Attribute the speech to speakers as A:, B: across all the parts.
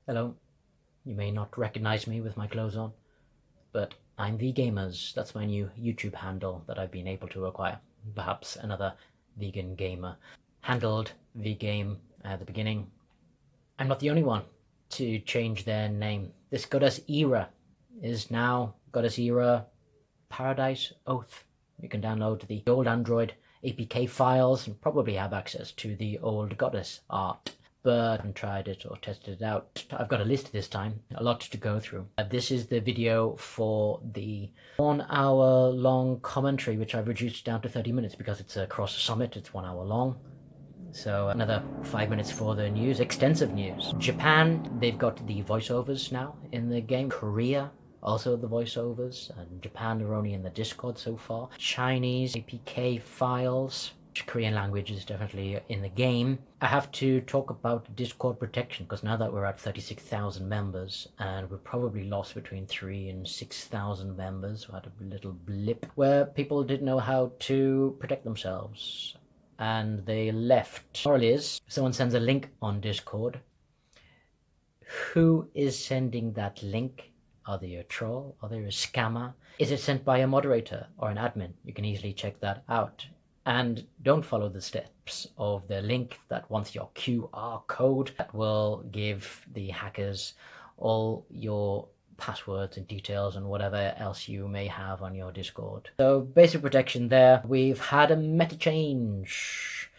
A: Hello, you may not recognize me with my clothes on, but I'm Vegamers. That's my new YouTube handle that I've been able to acquire. Perhaps another vegan gamer handled Vgame at the beginning. I'm not the only one to change their name. This Goddess Era is now Goddess Era Paradise Oath. You can download the old Android APK files and probably have access to the old Goddess art, but I haven't tried it or tested it out. I've got a list this time, a lot to go through. This is the video for the 1 hour long commentary, which I've reduced down to 30 minutes because it's a cross summit, it's 1 hour long. So another 5 minutes for the news, extensive news. Japan, they've got the voiceovers now in the game. Korea, also the voiceovers, and Japan are only in the Discord so far. Chinese APK files. Korean language is definitely in the game. I have to talk about Discord protection because now that we're at 36,000 members and we've probably lost between 3,000 and 6,000 members, we had a little blip where people didn't know how to protect themselves and they left. Moral is, if someone sends a link on Discord, who is sending that link? Are they a troll? Are they a scammer? Is it sent by a moderator or an admin? You can easily check that out. And don't follow the steps of the link that wants your QR code that will give the hackers all your passwords and details and whatever else you may have on your Discord. So basic protection there. We've had a meta change.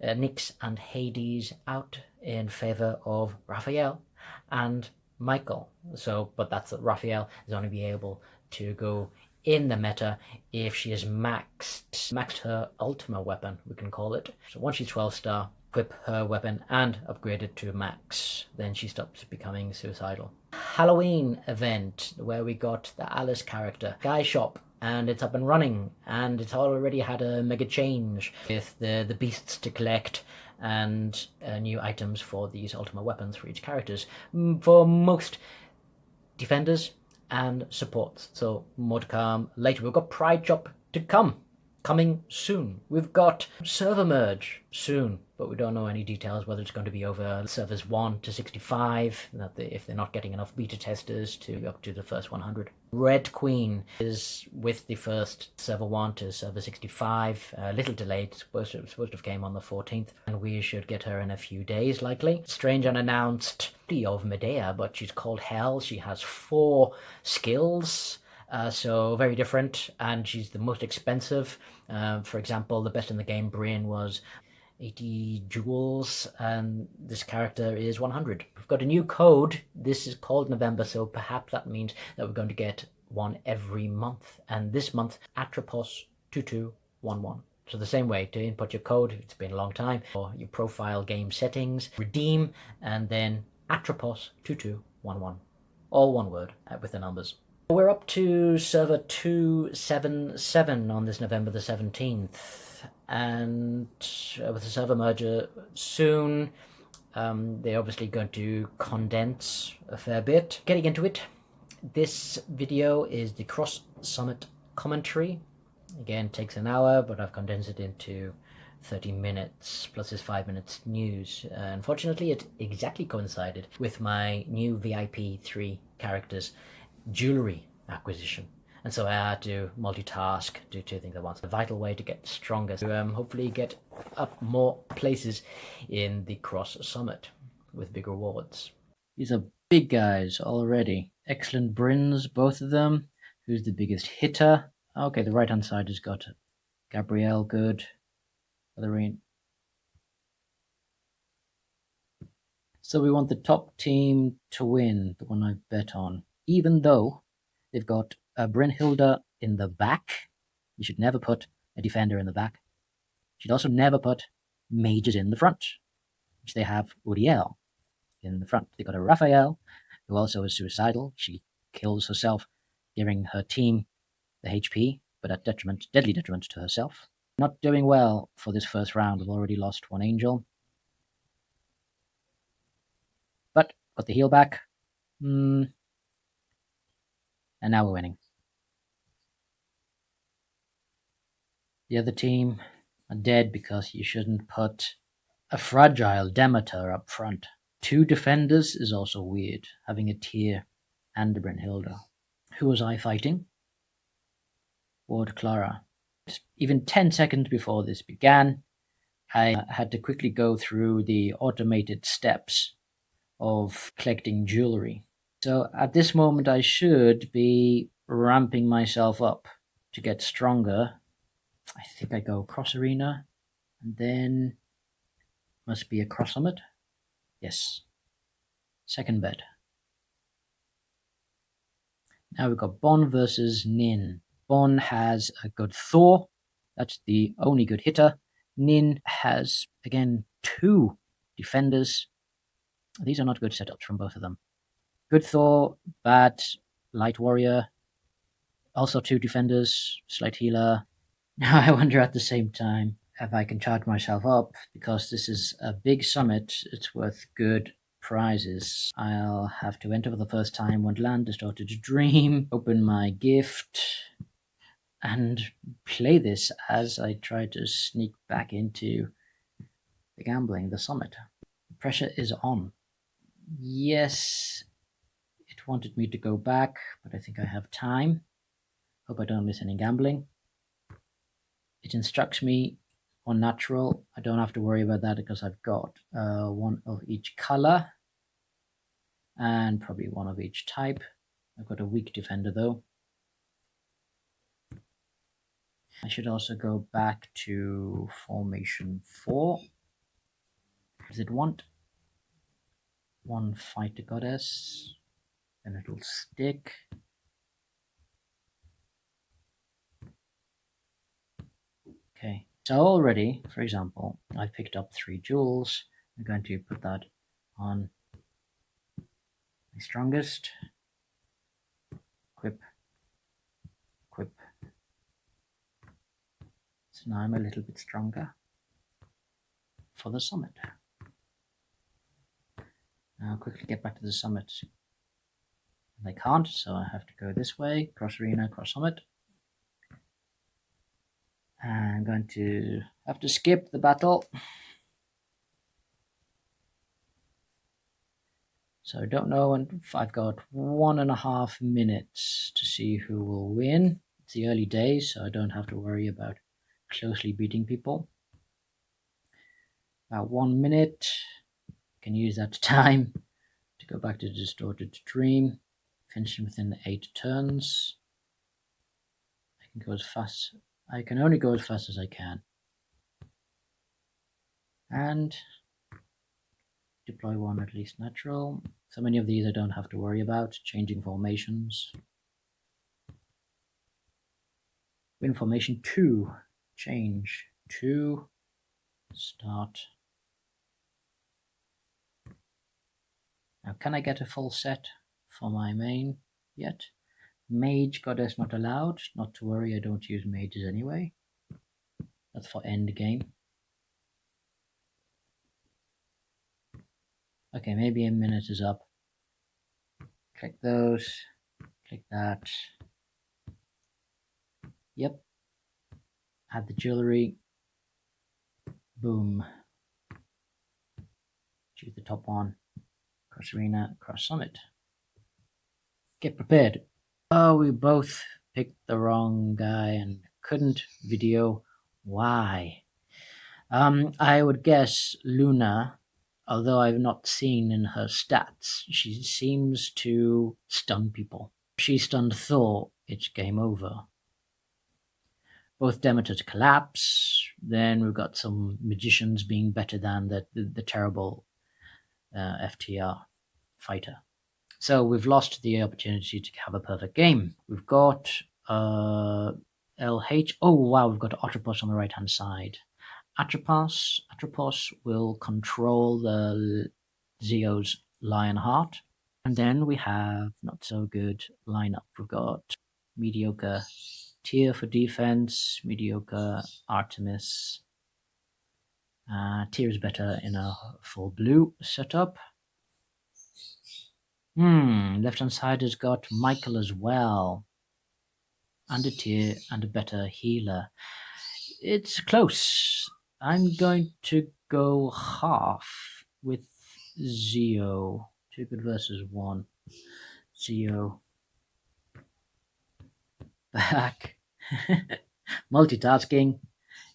A: Nyx and Hades out in favor of Raphael and Michael. So, but that's Raphael is only be able to go in the meta if she has maxed her Ultima weapon, we can call it. So once she's 12 star, equip her weapon and upgrade it to max, then she stops becoming suicidal. Halloween event where we got the Alice character, Guy Shop, and it's up and running, and it's already had a mega change with the beasts to collect and new items for these Ultima weapons for each characters for most defenders and supports. So more to come later. We've got Pride Shop to come, coming soon. We've got server merge soon, but we don't know any details whether it's going to be over servers 1 to 65, if they're not getting enough beta testers to up to the first 100. Red Queen is with the first server 1 to server 65, a little delayed, supposed to have came on the 14th, and we should get her in a few days likely. Strange unannounced of Medea, but she's called Hell. She has 4 skills. So very different, and she's the most expensive. For example, the best in the game, Brian, was 80 jewels, and this character is 100. We've got a new code. This is called November, so perhaps that means that we're going to get one every month. And this month, Atropos2211. So the same way to input your code, it's been a long time, or your profile game settings, redeem, and then Atropos2211. All one word with the numbers. We're up to server 277 on this November the 17th, and with the server merger soon, they're obviously going to condense a fair bit. Getting into it, this video is the Cross Summit commentary. Again, takes an hour, but I've condensed it into 30 minutes, plus this 5 minutes news. Unfortunately, it exactly coincided with my new VIP 3 characters jewellery acquisition, and so I had to multitask, do 2 things at once. A vital way to get stronger, to hopefully get up more places in the Cross Summit with big rewards. These are big guys already. Excellent Brins, both of them. Who's the biggest hitter? Okay, the right hand side has got Gabrielle, good. Lorraine. So we want the top team to win, the one I bet on. Even though they've got Brynhilda in the back, you should never put a defender in the back. You should also never put mages in the front, which they have Uriel in the front. They've got a Raphael, who also is suicidal. She kills herself, giving her team the HP, but at detriment, deadly detriment to herself. Not doing well for this first round. We've already lost 1 angel. But got the heal back. And now we're winning. The other team are dead because you shouldn't put a fragile Demeter up front. 2 defenders is also weird, having a tier and a Brynhilda. Who was I fighting? Ward Clara. Even 10 seconds before this began, I had to quickly go through the automated steps of collecting jewellery. So at this moment I should be ramping myself up to get stronger. I think I go across arena and then must be across summit. Yes. Second bet. Now we've got Bon versus Nin. Bon has a good Thor. That's the only good hitter. Nin has, again, 2 defenders. These are not good setups from both of them. Good Thor, bad Light Warrior. Also 2 defenders, slight healer. Now I wonder at the same time if I can charge myself up, because this is a big summit. It's worth good prizes. I'll have to enter for the first time Wonderland, Distorted Dream, open my gift, and play this as I try to sneak back into the gambling, the summit. The pressure is on. Yes, it wanted me to go back, but I think I have time. Hope I don't miss any gambling. It instructs me on natural. I don't have to worry about that because I've got 1 of each color and probably 1 of each type. I've got a weak defender though. I should also go back to formation 4. Does it want 1 fighter goddess? Then it'll stick. Okay, so already, for example, I picked up 3 jewels. I'm going to put that on my strongest. Equip. Equip. So now I'm a little bit stronger for the summit. Now I'll quickly get back to the summit. And I can't, so I have to go this way, cross arena, cross summit. And I'm going to have to skip the battle. So I don't know if I've got 1.5 minutes to see who will win. It's the early days, so I don't have to worry about closely beating people. About 1 minute. Can use that time to go back to the Distorted Dream. Finishing within 8 turns. I can go as fast. I can only go as fast as I can. And deploy 1 at least natural. So many of these I don't have to worry about. Changing formations. Win formation 2. Change 2. Start. Now can I get a full set for my main yet? Mage goddess not allowed. Not to worry, I don't use mages anyway. That's for end game. Okay, maybe a minute is up. Click those. Click that. Yep. Add the jewellery. Boom. Choose the top one. Cross arena, cross summit. Get prepared. Oh, we both picked the wrong guy and couldn't video. Why? I would guess Luna, although I've not seen in her stats, she seems to stun people. If she stunned Thor, it's game over. Both Demeters collapse. Then we've got some magicians being better than the terrible FTR fighter. So we've lost the opportunity to have a perfect game. We've got LH. Oh wow, we've got Atropos on the right hand side. Atropos will control the Zeo's Lionheart. And then we have not so good lineup. We've got mediocre Tyr for defense, mediocre Artemis. Tyr is better in a full blue setup. Left hand side has got Michael as well. And a Tyr and a better healer. It's close. I'm going to go half with Zio. 2 good versus 1. Zio. Back. Multitasking.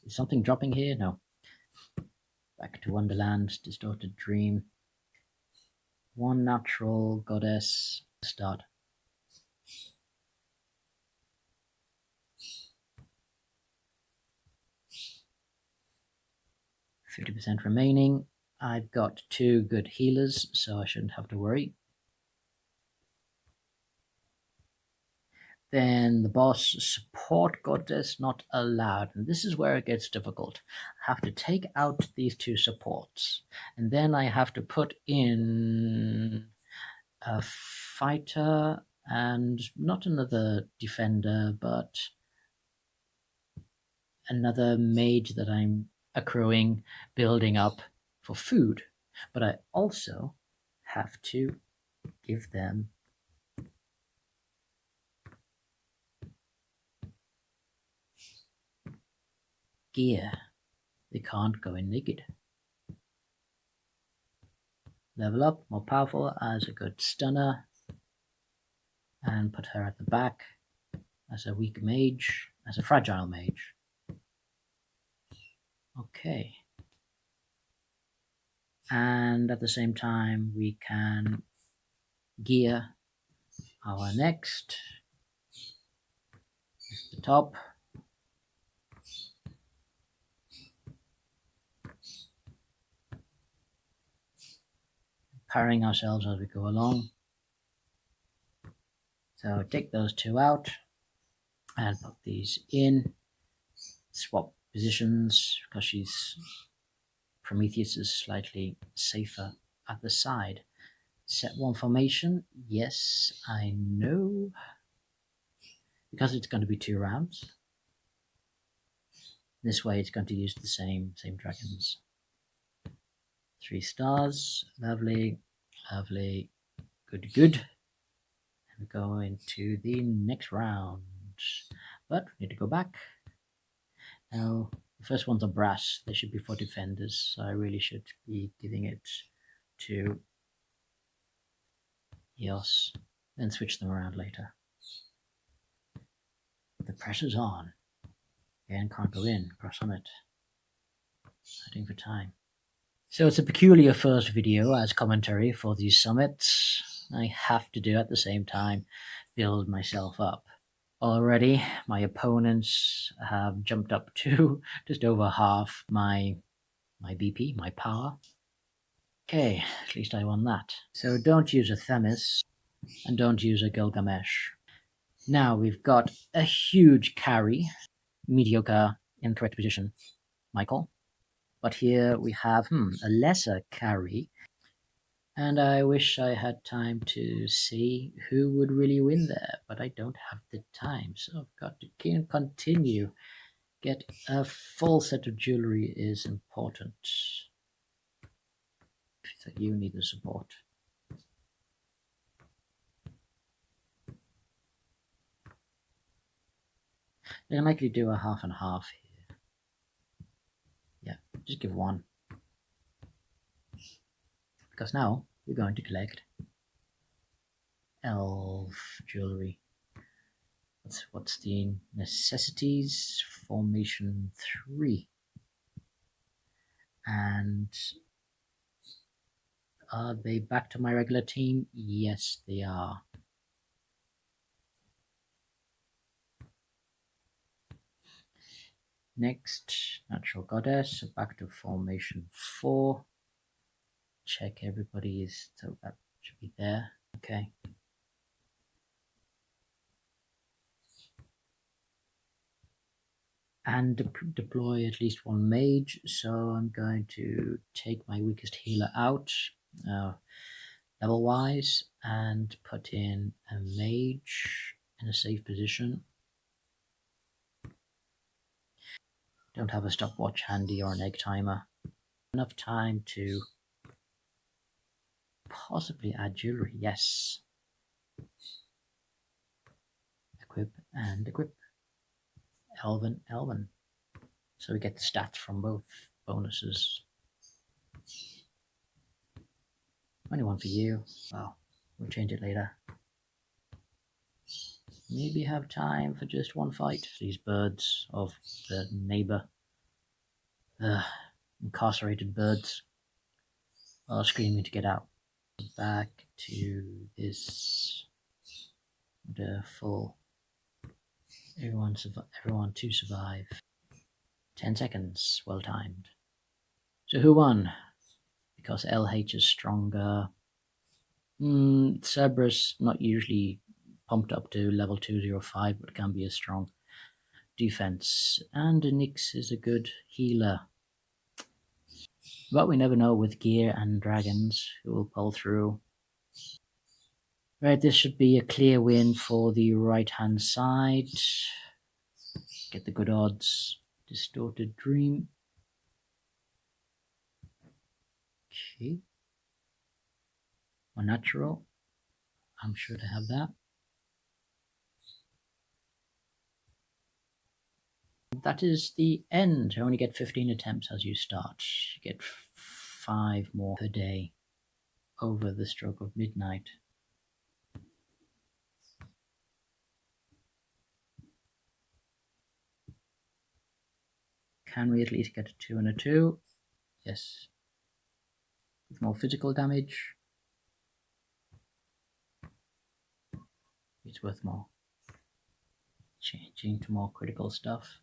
A: Is something dropping here? No. Back to Wonderland. Distorted Dream. 1 natural goddess. Start. 50% remaining. I've got 2 good healers, so I shouldn't have to worry. Then the boss, support goddess not allowed. And this is where it gets difficult. I have to take out these 2 supports. And then I have to put in a fighter and not another defender, but another mage that I'm accruing, building up for food. But I also have to give them gear. They can't go in naked. Level up, more powerful as a good stunner, and put her at the back as a weak mage, as a fragile mage. Okay. And at the same time, we can gear our next. The top. Parrying ourselves as we go along. So take those 2 out and put these in. Swap positions because Prometheus is slightly safer at the side. Set 1 formation. Yes, I know. Because it's going to be 2 rounds. This way it's going to use the same dragons. 3 stars. Lovely. Lovely. Good, good. And we go into the next round. But we need to go back. Now, the first ones are brass. They should be for defenders. So I really should be giving it to Eos. Then switch them around later. The pressure's on. Again, can't go in. Cross on it. Heading for time. So it's a peculiar first video as commentary for these summits. I have to do at the same time build myself up. Already my opponents have jumped up to just over half my BP, my power. Okay, at least I won that. So don't use a Themis and don't use a Gilgamesh. Now we've got a huge carry, mediocre in correct position, Michael. But here we have a lesser carry. And I wish I had time to see who would really win there, but I don't have the time. So I've got to continue. Get a full set of jewellery is important. So you need the support. They're likely to do a half and half here. Yeah, just give 1. Because now we're going to collect elf jewellery. What's the necessities? Formation 3. And are they back to my regular team? Yes, they are. Next, natural goddess, back to formation 4. Check everybody is, so that should be there. Okay. And deploy at least 1 mage, so I'm going to take my weakest healer out level wise and put in a mage in a safe position. Don't have a stopwatch handy or an egg timer. Enough time to possibly add jewelry. Yes. Equip and equip. Elven. So we get the stats from both bonuses. Only one for you. Well, we'll change it later. Maybe have time for just one fight. These birds of the neighbor. Incarcerated birds are screaming to get out. Back to this. The full. Everyone to survive. 10 seconds. Well timed. So who won? Because LH is stronger. Cerberus not usually pumped up to level 205, but can be a strong defense. And Nyx is a good healer. But we never know with gear and dragons who will pull through. Right, this should be a clear win for the right-hand side. Get the good odds. Distorted Dream. Okay. More natural. I'm sure to have that. That is the end. You only get 15 attempts as you start. You get 5 more per day over the stroke of midnight. Can we at least get a 2 and a 2? Yes. With more physical damage. It's worth more. Changing to more critical stuff.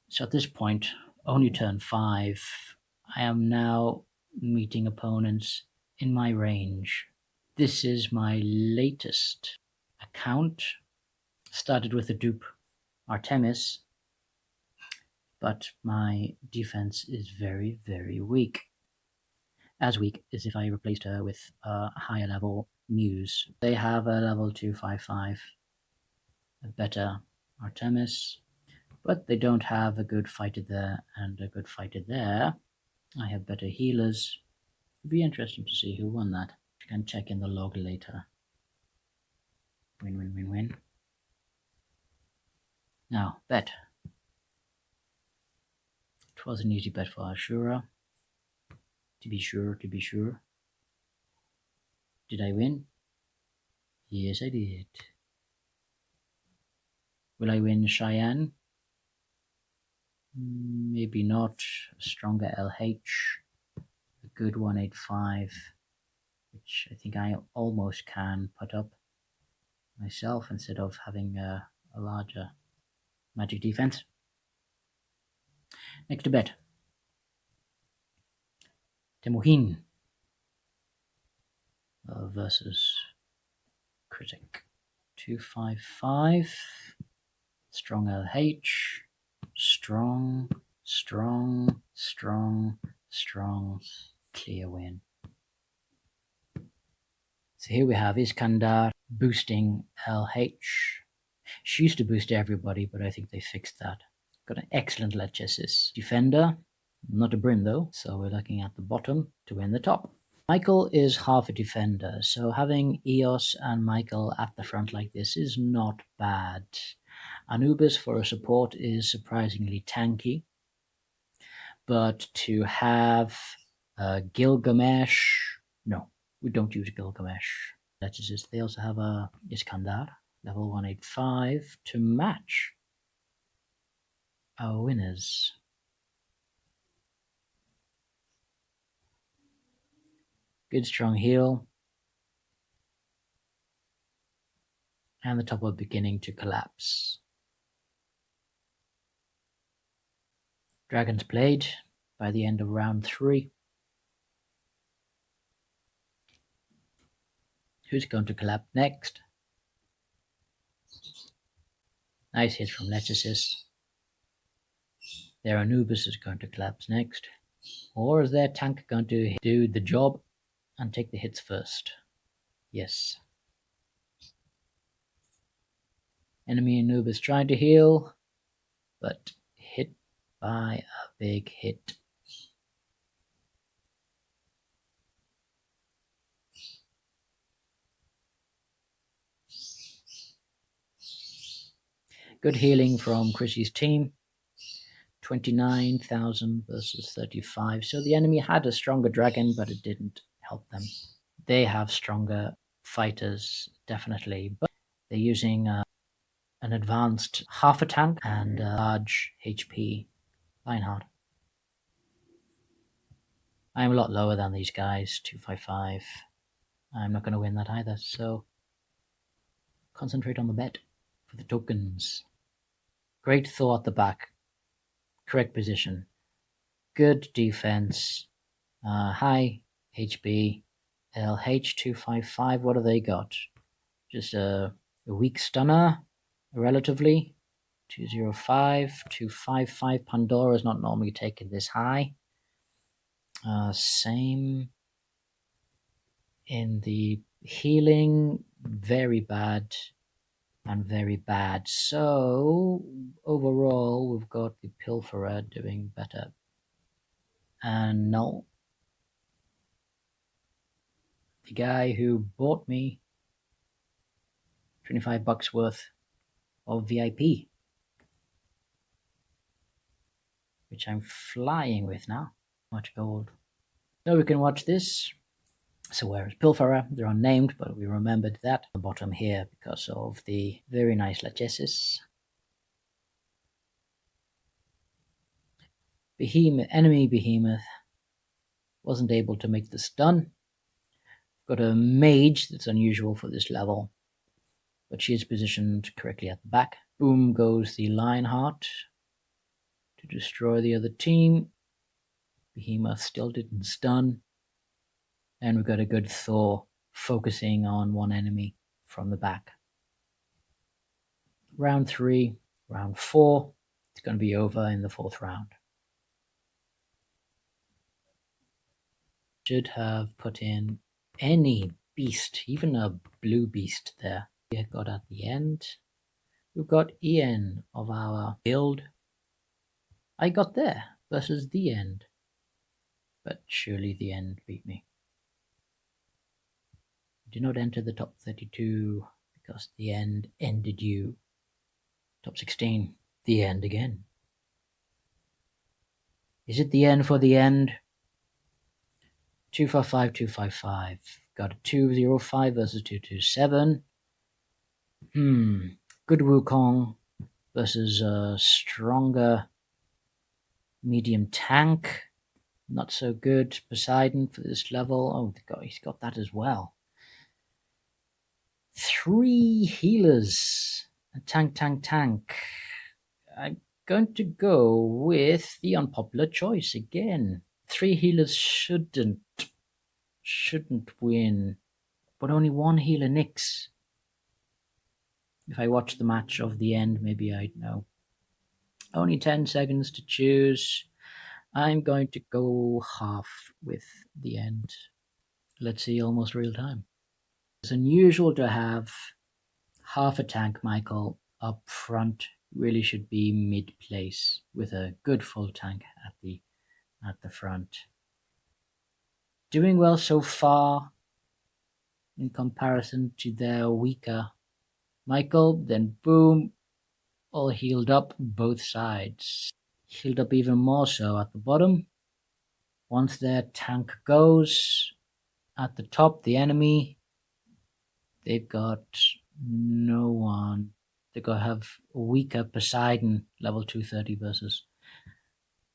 A: So at this point, only turn 5. I am now meeting opponents in my range. This is my latest account. Started with the dupe Artemis, but my defense is very, very weak. As weak as if I replaced her with a higher level Muse. They have a level 255, a better Artemis, but they don't have a good fighter there and a good fighter there. I have better healers. It'd be interesting to see who won that. You can check in the log later. Win, win, win, win. Now, bet. It was an easy bet for Ashura. To be sure, to be sure. Did I win? Yes, I did. Will I win Cheyenne? Maybe not. A stronger LH. A good 185, which I think I almost can put up myself instead of having a larger magic defense. Next to bet. Temuhin versus Critic. 255. Strong LH. Strong, strong, strong, strong. Clear win. So here we have Iskandar boosting LH. She used to boost everybody, but I think they fixed that. Got an excellent Lechesis defender. Not a Bryn though, so we're looking at the bottom to win the top. Michael is half a defender, so having Eos and Michael at the front like this is not bad. Anubis for a support is surprisingly tanky, but to have Gilgamesh, no, we don't use Gilgamesh. Lechesis, they also have a Iskandar, level 185, to match our winners. Good strong heal. And the top are beginning to collapse. Dragons played by the end of round 3. Who's going to collapse next? Nice hit from Lechesis. Their Anubis is going to collapse next. Or is their tank going to do the job and take the hits first? Yes. Enemy Anubis trying to heal, but hit by a big hit. Good healing from Chrissy's team. 29,000 versus 35. So the enemy had a stronger dragon, but it didn't help them. They have stronger fighters, definitely, but they're using an advanced half a tank and a large HP Lionheart. I'm a lot lower than these guys, 255. I'm not going to win that either, so concentrate on the bet for the tokens. Great Thor at the back, correct position, good defense, high HB, LH255. What have they got? Just a weak stunner, relatively. 205, 255. Pandora's not normally taken this high. Same in the healing, very bad and very bad. So overall, we've got the Pilferer doing better. And Null, the guy who bought me 25 bucks worth of VIP, which I'm flying with now. Much gold. So we can watch this. So where is Pilferer? They're unnamed, but we remembered that at the bottom here because of the very nice Lachesis. Behemoth, enemy Behemoth, wasn't able to make the stun. Got a mage that's unusual for this level, but she is positioned correctly at the back. Boom goes the Lionheart to destroy the other team. Behemoth still didn't stun. And we've got a good Thor focusing on one enemy from the back. Round 3, round 4, it's going to be over in the 4th round. Should have put in any beast, even a blue beast there. We got at the end. We've got Ian of our build. I got there versus the end. But surely the end beat me. Do not enter the top 32 because the end ended you. Top 16, the end again. Is it the end for the end? 255, 255. Got a 205 versus 227. Good Wukong versus a stronger medium tank. Not so good. Poseidon for this level. Oh God, he's got that as well. 3 healers. A tank. I'm going to go with the unpopular choice again. 3 healers shouldn't win, but only 1 healer nicks. If I watch the match of the end, maybe I'd know. Only 10 seconds to choose. I'm going to go half with the end. Let's see, almost real time. It's unusual to have half a tank Michael up front. Really should be mid-place with a good full tank at the front. Doing well so far in comparison to their weaker Michael, then boom, all healed up both sides. Healed up even more so at the bottom. Once their tank goes, at the top, the enemy, they've got no one. They're going to have a weaker Poseidon, level 230 versus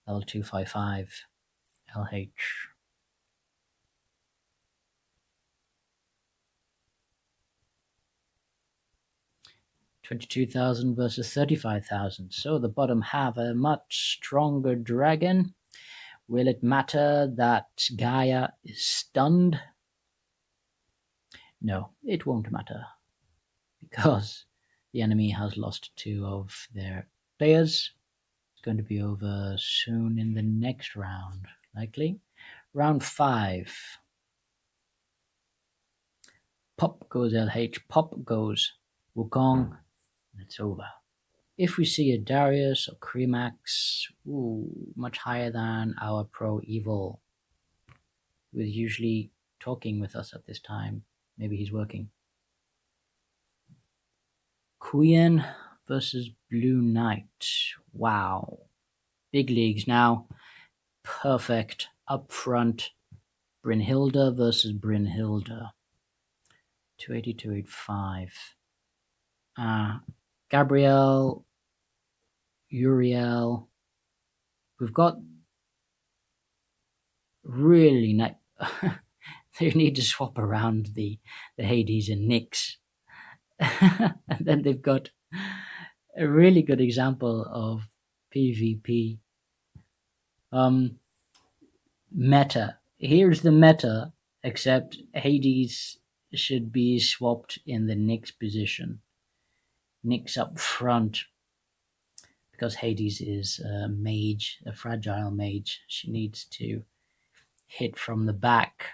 A: level 255 LH. $22,000 versus 35,000. So the bottom have a much stronger dragon. Will it matter that Gaia is stunned? No, it won't matter, because the enemy has lost 2 of their players. It's going to be over soon in the next round, likely. Round 5. Pop goes LH, pop goes Wukong, and it's over. If we see a Darius or Cremax, much higher than our Pro Evil, who is usually talking with us at this time. Maybe he's working. Queen versus Blue Knight. Wow. Big leagues now. Perfect. Up front. Brynhilda versus Brynhilda. 280, 285. Gabrielle, Uriel. We've got really nice. They need to swap around the Hades and Nyx. And then they've got a really good example of PvP meta. Here's the meta, except Hades should be swapped in the Nyx position. Nyx up front, because Hades is a mage, a fragile mage. She needs to hit from the back.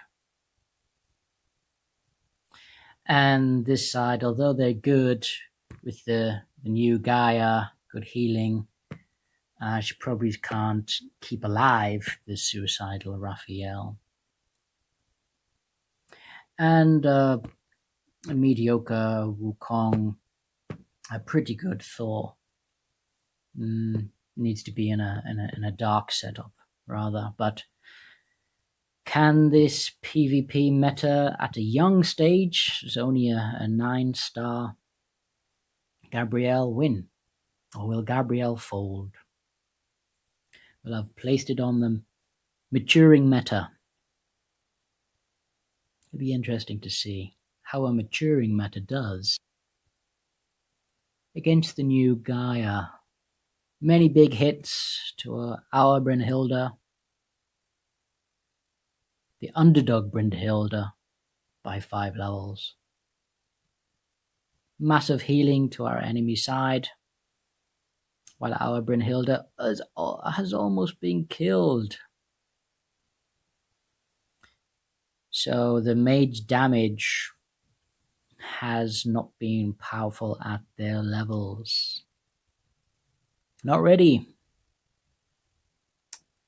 A: And this side, although they're good with the new Gaia, good healing, she probably can't keep alive the suicidal Raphael. And a mediocre Wukong, a pretty good Thor. Needs to be in a dark setup rather, but can this PvP meta at a young stage, it's only a 9-star, Gabrielle win? Or will Gabrielle fold? Well, I've placed it on the maturing meta. It'll be interesting to see how a maturing meta does against the new Gaia. Many big hits to our Brynhilda. The underdog Brynhilda by 5 levels. Massive healing to our enemy side, while our Brynhilda has almost been killed. So the mage damage has not been powerful at their levels. Not ready.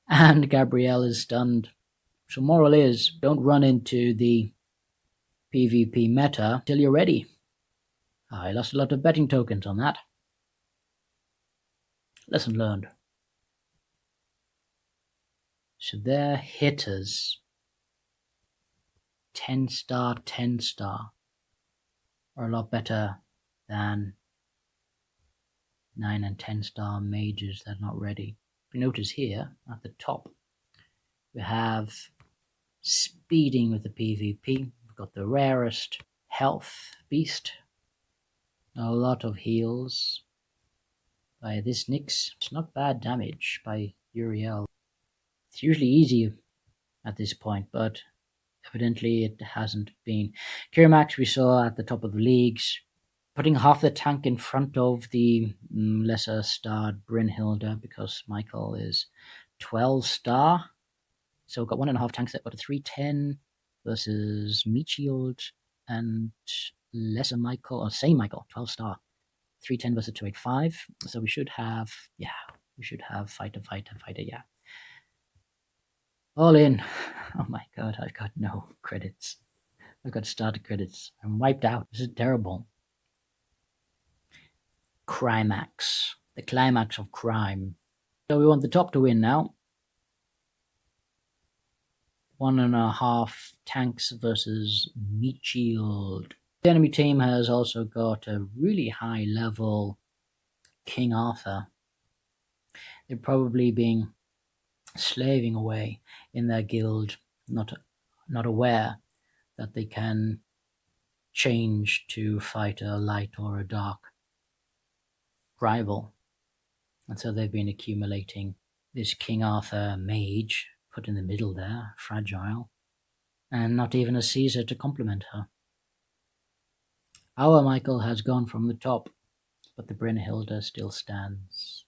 A: And Gabrielle is stunned. So moral is, don't run into the PvP meta till you're ready. I lost a lot of betting tokens on that. Lesson learned. So their hitters, 10-star, 10-star, are a lot better than 9 and 10-star mages that are not ready. If you notice here at the top, we have speeding with the PvP. We've got the rarest health beast. A lot of heals by this Nyx. It's not bad damage by Uriel. It's usually easy at this point, but evidently it hasn't been. Kirmax we saw at the top of the leagues, putting half the tank in front of the lesser starred Brynhilda because Michael is 12-star. So we've got 1.5 tanks that got a 310 versus Meatshield and lesser Michael, or same Michael, 12-star. 310 versus 285. So we should have, fighter, yeah. All in. Oh my god, I've got no credits. I've got starter credits. I'm wiped out. This is terrible. Crimax. The climax of crime. So we want the top to win now. 1.5 tanks versus Meatshield. The enemy team has also got a really high level King Arthur. They're probably being slaving away in their guild, not aware that they can change to fight a light or a dark rival. And so they've been accumulating this King Arthur mage, put in the middle there, fragile, and not even a Caesar to complement her. Our Michael has gone from the top, but the Brynhilda still stands.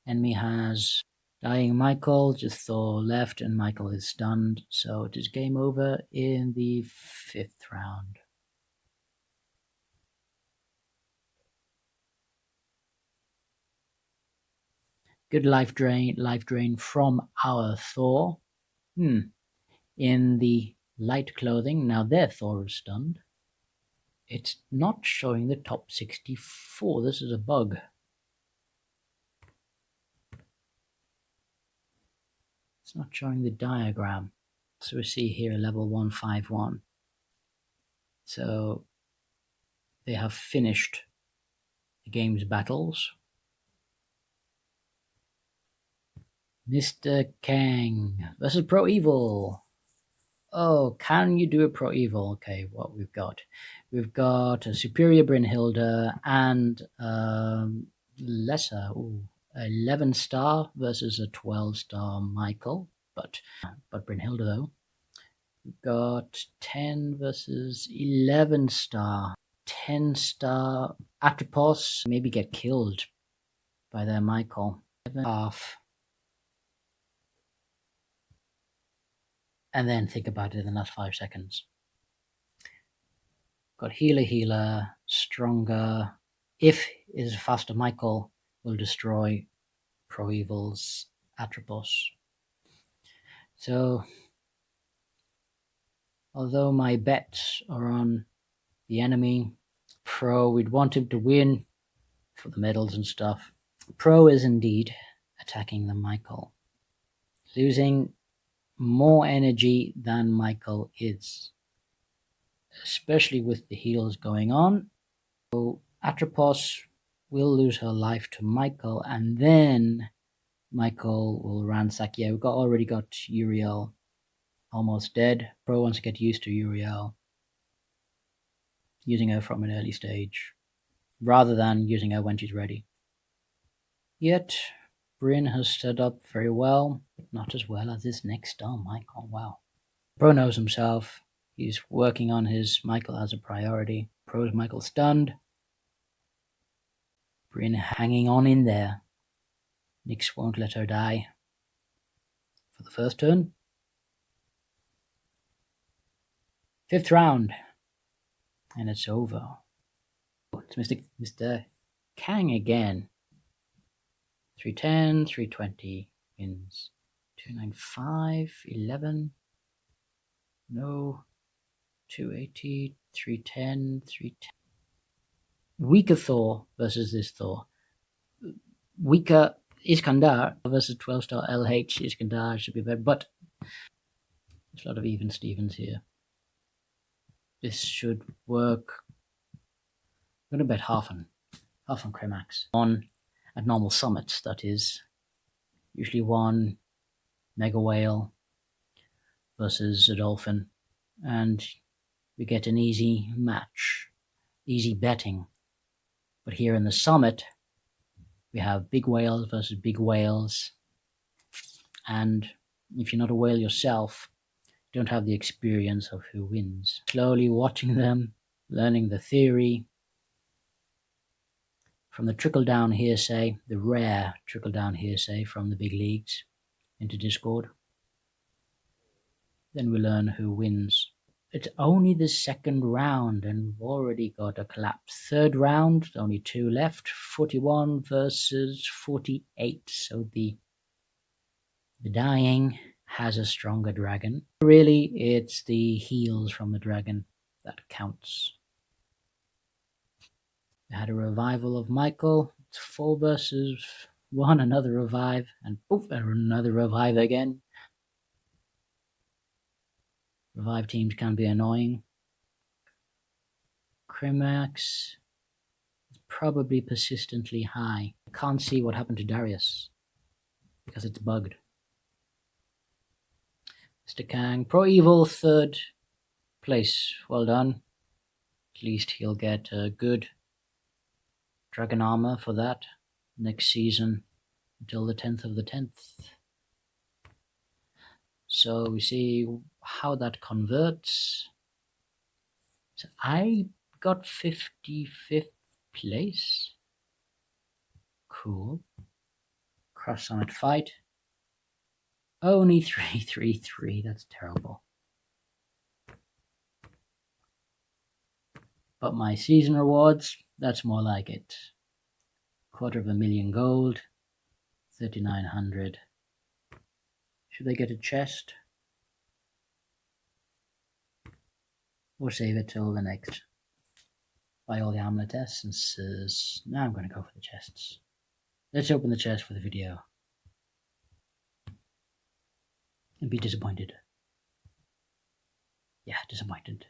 A: Enemy has dying Michael, just Thor left, and Michael is stunned, so it is game over in the 5th round. Good life drain from our Thor. In the light clothing, now their Thor is stunned. It's not showing the top 64. This is a bug. It's not showing the diagram. So we see here level 151. So they have finished the game's battles. Mr. Kang versus Pro Evil. Oh, can you do a Pro Evil? Okay, what we've got. We've got a superior Brynhilde and lesser, 11 star versus a 12 star Michael, but Brynhilde though. We've got 10 versus 11 star. 10 star Atropos maybe get killed by their Michael. 11.5. And then think about it in the last 5 seconds. Got healer, stronger. If is a faster Michael, will destroy Pro Evil's Atropos. So, although my bets are on the enemy, Pro, we'd want him to win for the medals and stuff. Pro is indeed attacking the Michael, losing more energy than Michael is, especially with the heals going on. So Atropos will lose her life to Michael, and then Michael will ransack. Yeah, we've already got Uriel almost dead. Pro wants to get used to Uriel, using her from an early stage, rather than using her when she's ready. Yet, Bryn has stood up very well, but not as well as this next star, Michael. Wow. Pro knows himself. He's working on his Michael as a priority. Pro's Michael stunned. Bryn hanging on in there. Nyx won't let her die. For the first turn. 5th round. And it's over. It's Mr. Kang again. 310, 320 wins. 295, 11. No. 280, 310, 310. Weaker Thor versus this Thor. Weaker Iskandar versus 12 star LH. Iskandar should be better, but there's a lot of even Stevens here. This should work. I'm going to bet half on Cremax. On at normal summits, that is. Usually one Mega Whale versus a Dolphin. And we get an easy match. Easy betting. But here in the summit, we have big whales versus big whales. And if you're not a whale yourself, you don't have the experience of who wins. Slowly watching them, learning the theory. From the trickle-down hearsay, the rare trickle-down hearsay from the big leagues into Discord. Then we learn who wins. It's only the 2nd round and we've already got a collapse. 3rd round, only 2 left. 41 versus 48. So the dying has a stronger dragon. Really, it's the heals from the dragon that counts. We had a revival of Michael. It's 4 versus 1, another revive, and poof, another revive again. Revive teams can be annoying. Crimax is probably persistently high. I can't see what happened to Darius because it's bugged. Mr. Kang, Pro Evil 3rd place. Well done. At least he'll get a good dragon armor for that next season until the 10th of the 10th. So we see how that converts. So I got 55th place. Cool. Cross summit fight. Only 333. That's terrible. But my season rewards, that's more like it. 250,000 gold. 3,900. Should they get a chest? Or save it till the next? Buy all the amulet essences. Now I'm going to go for the chests. Let's open the chest for the video.
B: and be disappointed. Yeah, disappointed.